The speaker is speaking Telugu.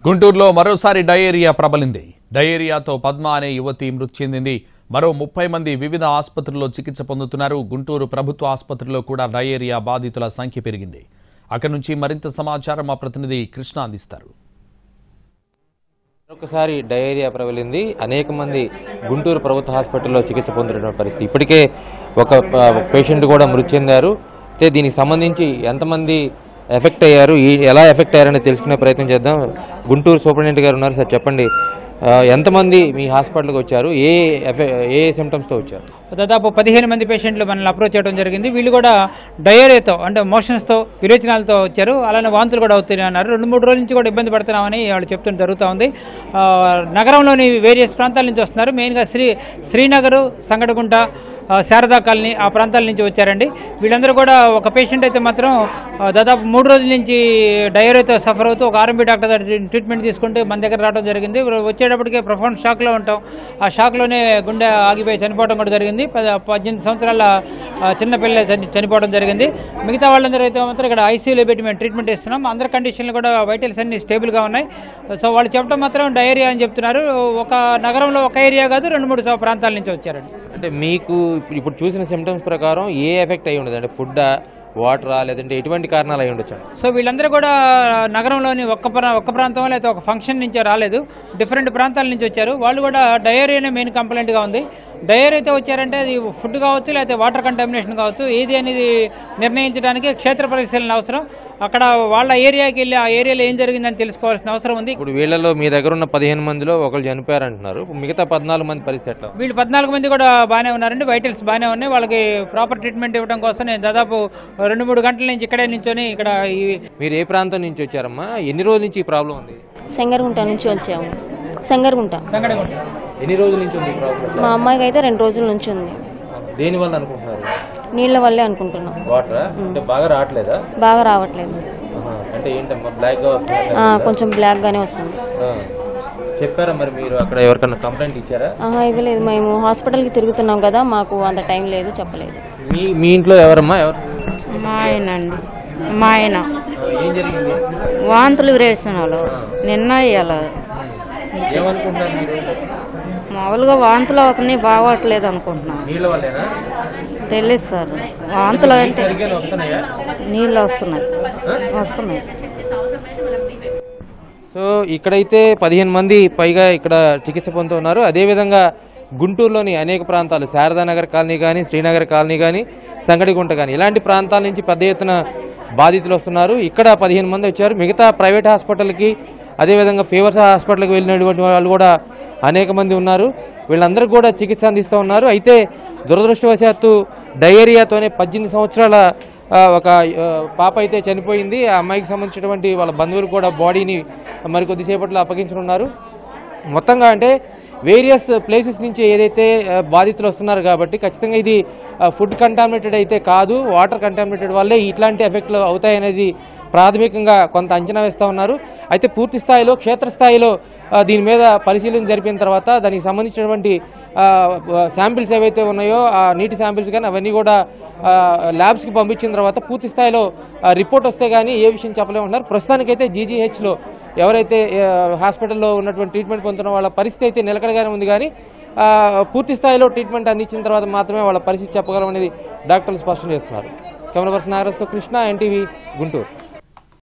గుంటూరులో మరోసారి డయేరియా ప్రబలింది. డయేరియాతో పద్మ అనే యువతి మృతి చెందింది. మరో 30 మంది వివిధ ఆసుపత్రుల్లో చికిత్స పొందుతున్నారు. గుంటూరు ప్రభుత్వ ఆసుపత్రిలో కూడా డయేరియా బాధితుల సంఖ్య పెరిగింది. అక్కడి నుంచి మరింత సమాచారం మా ప్రతినిధి కృష్ణ అందిస్తారు. మరొకసారి డయేరియా ప్రబలింది. అనేక మంది గుంటూరు ప్రభుత్వ హాస్పిటల్లో చికిత్స పొందుతున్న పరిస్థితి. ఇప్పటికే ఒక పేషెంట్ కూడా మృతి చెందారు. అయితే దీనికి సంబంధించి ఎంతమంది ఎఫెక్ట్ అయ్యారు, ఎలా ఎఫెక్ట్ అయ్యారని తెలుసుకునే ప్రయత్నం చేద్దాం. గుంటూరు సూపరింటెండెంట్ గారు ఉన్నారు. సార్ చెప్పండి, ఎంతమంది మీ హాస్పిటల్కి వచ్చారు, ఏ సిమ్టమ్స్తో వచ్చారు? దాదాపు 15 మంది పేషెంట్లు మనల్ని అప్రోచ్ చేయడం జరిగింది. వీళ్ళు కూడా డయేరియాతో అంటే మోషన్స్తో విరేచనాలతో వచ్చారు. అలానే వాంతులు కూడా అవుతున్నాయి అన్నారు. 2-3 రోజుల నుంచి కూడా ఇబ్బంది పడుతున్నామని వాళ్ళు చెప్తుంటే జరుగుతూ ఉంది. నగరంలోని వేరియస్ ప్రాంతాల నుంచి వస్తున్నారు. మెయిన్గా శ్రీనగర్, సంగడగుంట, శారదా కాలనీ ఆ ప్రాంతాల నుంచి వచ్చారండి. వీళ్ళందరూ కూడా ఒక పేషెంట్ అయితే మాత్రం దాదాపు 3 రోజుల నుంచి డయేరియాతో సఫర్ అవుతూ ఒక ఆర్ఎంపీ డాక్టర్ దగ్గర ట్రీట్మెంట్ తీసుకుంటూ మన దగ్గర రావడం జరిగింది. వచ్చేటప్పటికే ప్రొఫౌండ్ షాక్లో ఉంటాం. ఆ షాక్లోనే గుండె ఆగిపోయి చనిపోవడం కూడా జరిగింది. 18 సంవత్సరాల చిన్న పిల్ల చనిపోవడం జరిగింది. మిగతా వాళ్ళందరూ అయితే మాత్రం ఇక్కడ ఐసీయూలో పెట్టి మేము ట్రీట్మెంట్ ఇస్తున్నాం. అందరి కండిషన్లు కూడా వైటల్స్ అన్ని స్టేబుల్గా ఉన్నాయి. సో వాళ్ళు చెప్పడం మాత్రం డయేరియా అని చెప్తున్నారు. ఒక నగరంలో ఒక ఏరియా కాదు, 2-3 ప్రాంతాల నుంచి వచ్చారండి. అంటే మీకు ఇప్పుడు చూసిన సిమ్టమ్స్ ప్రకారం ఏ ఎఫెక్ట్ అయ్యి ఉండదు? అంటే ఫుడ్డా, వాటరా, లేదంటే ఎటువంటి కారణాలు అయి ఉండొచ్చు? సో వీళ్ళందరూ కూడా నగరంలోని ఒక్క ప్రాంతం లేకపోతే ఒక ఫంక్షన్ నుంచి రాలేదు, డిఫరెంట్ ప్రాంతాల నుంచి వచ్చారు. వాళ్ళు కూడా డయేరియానే మెయిన్ కంప్లైంట్గా ఉంది. డయేరియాతో వచ్చారంటే అది ఫుడ్ కావచ్చు, లేకపోతే వాటర్ కంటామినేషన్ కావచ్చు. ఏది అనేది నిర్ణయించడానికి క్షేత్ర పరిశీలన అవసరం. అక్కడ వాళ్ళ ఏరియాకి వెళ్ళి ఆ ఏరియాలో ఏం జరిగిందని తెలుసుకోవాల్సిన అవసరం ఉంది. ఇప్పుడు వీళ్ళలో మీ దగ్గర ఉన్న 15 మందిలో ఒకళ్ళు చనిపోయారంటున్నారు. మిగతా 14 మంది పరిస్థితి ఎట్లా? వీళ్ళు 14 మంది కూడా బాగానే ఉన్నారండి. వైటల్స్ బాగానే ఉన్నాయి. వాళ్ళకి ప్రాపర్ ట్రీట్మెంట్ ఇవ్వడం కోసం నేను దాదాపు 2-3 గంటల నుంచి ఇక్కడే నించొని ఇక్కడ. మీరు ఏ ప్రాంతం నుంచి వచ్చారమ్మా? ఎన్ని రోజుల నుంచి ఈ ప్రాబ్లం ఉంది? సంగరగుంట నుంచి వచ్చాము. సంగరగుంట. ఎన్ని రోజుల నుంచి ఉంది ప్రాబ్లం? మా అమ్మాయికి అయితే 2 రోజుల నుంచి ఉంది. దేని వల్ల అనుకుంటున్నారు? నీళ్ళ వల్లే అనుకుంటున్నాం. వాటర్ అంటే బాగా రావట్లేదా? బాగా రావట్లేదు. అంటే ఏంటమ్మా, బ్లాక్ గా కొంచెం బ్లాక్ గానే వస్తుంది. చెప్పారా మరి మీరు అక్కడ ఎవరికన్నా కంప్లైంట్ ఇచ్చారా? ఇవ్వలేదు. మేము హాస్పిటల్కి తిరుగుతున్నాం కదా, మాకు అంత టైం లేదు, చెప్పలేదు. మీ ఇంట్లో ఎవరమ్మా? ఎవరు? మా ఆయన అండి. మా ఆయన ఏం జరిగింది? వాంతులు విరేచనాలు నిన్న ఇయ్యాల. ఏమనుకుంటున్నారు మీరు? మామూలుగా వాంతులు అవుతున్నాయి, బాగోట్లేదు అనుకుంటున్నాను. నీళ్ళ వల్లేనా? తెలియదు సార్. వాంతులు అంటే వస్తున్నాయా? నీళ్ళు వస్తున్నాయి. సో ఇక్కడైతే 15 మంది పైగా ఇక్కడ చికిత్స పొందుతున్నారు. అదేవిధంగా గుంటూరులోని అనేక ప్రాంతాలు, శారదానగర్ కాలనీ కానీ, శ్రీనగర్ కాలనీ కానీ, సంగడిగుంట కానీ, ఇలాంటి ప్రాంతాల నుంచి పెద్ద ఎత్తున బాధితులు వస్తున్నారు. ఇక్కడ 15 మంది వచ్చారు. మిగతా ప్రైవేట్ హాస్పిటల్కి, అదేవిధంగా ఫీవర్స్ హాస్పిటల్కి వెళ్ళినటువంటి వాళ్ళు కూడా అనేక మంది ఉన్నారు. వీళ్ళందరికీ కూడా చికిత్స అందిస్తూ ఉన్నారు. అయితే దురదృష్టవశాత్తు డయేరియాతోనే 18 సంవత్సరాల ఒక పాప అయితే చనిపోయింది. ఆ అమ్మాయికి సంబంధించినటువంటి వాళ్ళ బంధువులు కూడా బాడీని మరికొద్దిసేపట్లో అప్పగించనున్నారు. మొత్తంగా అంటే వేరియస్ ప్లేసెస్ నుంచి ఏదైతే బాధితులు వస్తున్నారు కాబట్టి ఖచ్చితంగా ఇది ఫుడ్ కంటామినేటెడ్ అయితే కాదు, వాటర్ కంటామినేటెడ్ వల్లే ఇట్లాంటి ఎఫెక్ట్లు అవుతాయనేది ప్రాథమికంగా కొంత అంచనా వేస్తూ ఉన్నారు. అయితే పూర్తి స్థాయిలో, క్షేత్రస్థాయిలో దీని మీద పరిశీలన జరిపిన తర్వాత దానికి సంబంధించినటువంటి శాంపిల్స్ ఏవైతే ఉన్నాయో, ఆ నీటి శాంపిల్స్ కానీ అవన్నీ కూడా ల్యాబ్స్కి పంపించిన తర్వాత పూర్తి స్థాయిలో రిపోర్ట్ వస్తే కానీ ఏ విషయం చెప్పలేమంటున్నారు. ప్రస్తుతానికైతే జీజీహెచ్లో ఎవరైతే హాస్పిటల్లో ఉన్నటువంటి ట్రీట్మెంట్ పొందుతున్న వాళ్ళ పరిస్థితి అయితే నిలకడగానే ఉంది. కానీ పూర్తి స్థాయిలో ట్రీట్మెంట్ అందించిన తర్వాత మాత్రమే వాళ్ళ పరిస్థితి చెప్పగలమనేది డాక్టర్లు స్పష్టం చేస్తున్నారు. కెమెరా పర్సన్ నాగరాజ్తో కృష్ణ, ఎన్టీవీ, గుంటూరు.